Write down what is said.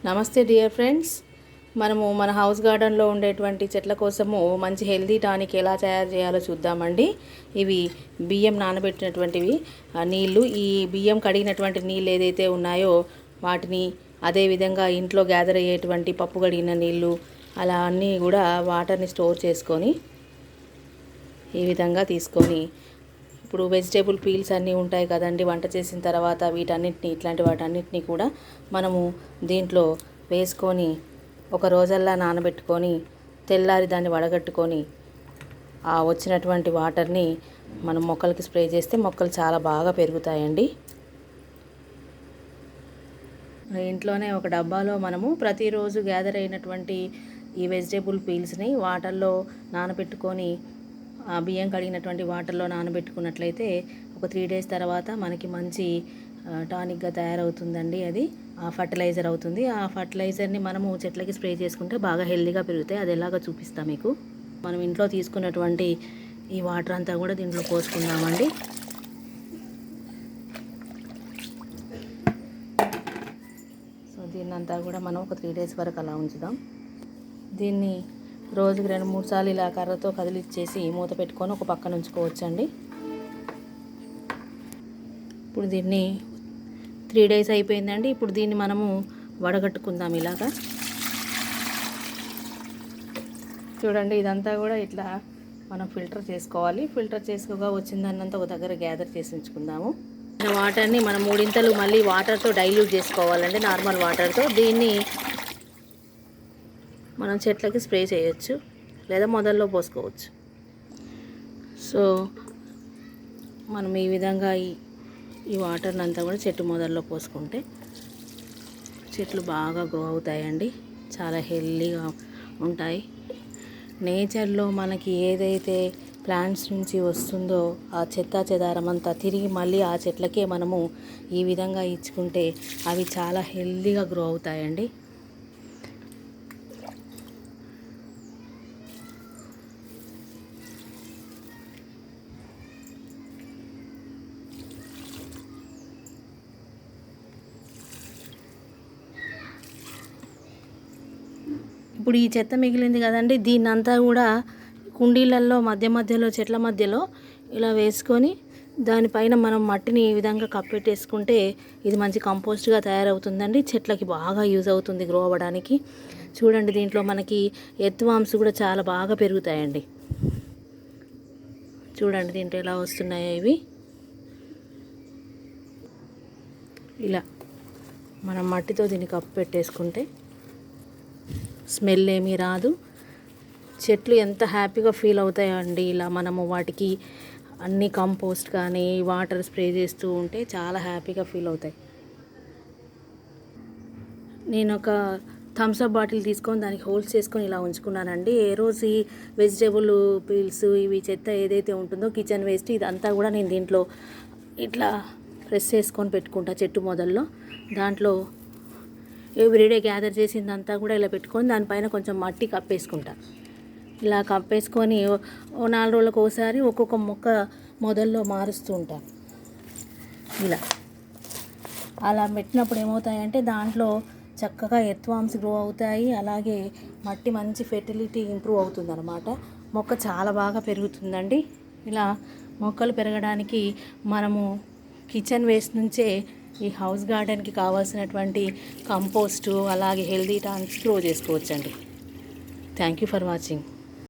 నమస్తే dear friends. మనము మన హౌస్ గార్డెన్లో ఉండేటువంటి చెట్ల కోసము మంచి హెల్దీ టానిక్ ఎలా తయారు చేయాలో చూద్దామండి. ఇవి బియ్యం నానబెట్టినటువంటివి నీళ్ళు. ఈ బియ్యం కడిగినటువంటి నీళ్ళు ఏదైతే ఉన్నాయో వాటిని, అదేవిధంగా ఇంట్లో గ్యాదర్ అయ్యేటువంటి పప్పు కడిగిన నీళ్ళు, అలా అన్నీ కూడా వాటర్ని స్టోర్ చేసుకొని ఈ విధంగా తీసుకొని, ఇప్పుడు వెజిటేబుల్ పీల్స్ అన్నీ ఉంటాయి కదండి వంట చేసిన తర్వాత, వీటన్నిటిని ఇట్లాంటి వాటన్నిటిని కూడా మనము దీంట్లో వేసుకొని ఒక రోజల్లా నానబెట్టుకొని తెల్లారి దాన్ని వడగట్టుకొని ఆ వచ్చినటువంటి వాటర్ని మనం మొక్కలకి స్ప్రే చేస్తే మొక్కలు చాలా బాగా పెరుగుతాయండి. ఇంట్లోనే ఒక డబ్బాలో మనము ప్రతిరోజు గ్యాదర్ అయినటువంటి ఈ వెజిటేబుల్ పీల్స్ని వాటర్లో నానబెట్టుకొని, బియ్యం కడిగినటువంటి వాటర్లో నానబెట్టుకున్నట్లయితే ఒక 3 days తర్వాత మనకి మంచి టానిక్గా తయారవుతుందండి. అది ఆ ఫర్టిలైజర్ అవుతుంది. ఆ ఫర్టిలైజర్ని మనము చెట్లకి స్ప్రే చేసుకుంటే బాగా హెల్దీగా పెరుగుతాయి. అది ఎలాగో చూపిస్తాం మీకు. మనం ఇంట్లో తీసుకున్నటువంటి ఈ వాటర్ అంతా కూడా దీంట్లో పోసుకుందామండి. సో దీన్నంతా కూడా మనం ఒక 3 days వరకు అలా ఉంచుదాం. దీన్ని రోజుకి 2-3 సార్లు ఇలా కర్రతో కదిలిచ్చేసి మూత పెట్టుకొని ఒక పక్కన ఉంచుకోవచ్చండి. ఇప్పుడు దీన్ని 3 days అయిపోయిందండి. ఇప్పుడు దీన్ని మనము వడగట్టుకుందాం ఇలాగా. చూడండి, ఇదంతా కూడా ఇట్లా మనం ఫిల్టర్ చేసుకోవాలి. ఫిల్టర్ చేసుకోగా వచ్చిందన్నంతా ఒక దగ్గర గ్యాదర్ చేసి ఉంచుకుందాము. వాటర్ని మనం 3 మళ్ళీ వాటర్తో డైల్యూట్ చేసుకోవాలండి, నార్మల్ వాటర్తో. దీన్ని మనం చెట్లకి స్ప్రే చేయొచ్చు లేదా మొదల్లో పోసుకోవచ్చు. సో మనం ఈ విధంగా ఈ వాటర్ని అంతా కూడా చెట్టు మొదల్లో పోసుకుంటే చెట్లు బాగా గ్రో అవుతాయండి, చాలా హెల్దీగా ఉంటాయి. నేచర్లో మనకి ఏదైతే ప్లాంట్స్ నుంచి వస్తుందో ఆ చెత్త చెదారం అంతా తిరిగి మళ్ళీ ఆ చెట్లకే మనము ఈ విధంగా ఇచ్చుకుంటే అవి చాలా హెల్దీగా గ్రో అవుతాయండి. ఇప్పుడు ఈ చెత్త మిగిలింది కదండి, దీన్నంతా కూడా కుండీలలో మధ్యలో చెట్ల మధ్యలో ఇలా వేసుకొని దానిపైన మనం మట్టిని ఈ విధంగా కప్పెట్టేసుకుంటే ఇది మంచి కంపోస్ట్గా తయారవుతుందండి. చెట్లకి బాగా యూజ్ అవుతుంది గ్రో అవ్వడానికి. చూడండి, దీంట్లో మనకి ఎర్త్వార్మ్స్ కూడా చాలా బాగా పెరుగుతాయండి. చూడండి దీంట్లో ఎలా వస్తున్నాయో ఇవి. ఇలా మనం మట్టితో దీన్ని కప్పు పెట్టేసుకుంటే స్మెల్ ఏమీ రాదు. చెట్లు ఎంత హ్యాపీగా ఫీల్ అవుతాయండి ఇలా మనము వాటికి అన్ని కంపోస్ట్ కానీ వాటర్ స్ప్రే చేస్తూ ఉంటే చాలా హ్యాపీగా ఫీల్ అవుతాయి. నేను ఒక థమ్స్అప్ బాటిల్ తీసుకొని దానికి హోల్స్ చేసుకొని ఇలా ఉంచుకున్నానండి. ఏ రోజు ఈ వెజిటేబుల్ పీల్స్, ఇవి చెత్త ఏదైతే ఉంటుందో కిచెన్ వేస్ట్, ఇదంతా కూడా నేను దీంట్లో ఇట్లా ప్రెస్ చేసుకొని పెట్టుకుంటా చెట్టు మొదల్లో. దాంట్లో ఎవ్రీడే గ్యాదర్ చేసిందంతా కూడా ఇలా పెట్టుకొని దానిపైన కొంచెం మట్టి కప్పేసుకుంటా. ఇలా కప్పేసుకొని 4 రోజులకు ఒకసారి ఒక్కొక్క మొక్క మొదల్లో మారుస్తూ ఉంటాను. ఇలా అలా పెట్టినప్పుడు ఏమవుతాయంటే దాంట్లో చక్కగా ఎర్త్వార్మ్స్ గ్రో అవుతాయి. అలాగే మట్టి మంచి ఫెర్టిలిటీ ఇంప్రూవ్ అవుతుంది అన్నమాట. మొక్క చాలా బాగా పెరుగుతుందండి. ఇలా మొక్కలు పెరగడానికి మనము కిచెన్ వేస్ట్ నుంచే ఈ హౌస్ గార్డెన్కి కావాల్సినటువంటి కంపోస్టు అలాగే హెల్దీ టానిక్స్ గ్రో చేసుకోవచ్చండి. Thank you for watching.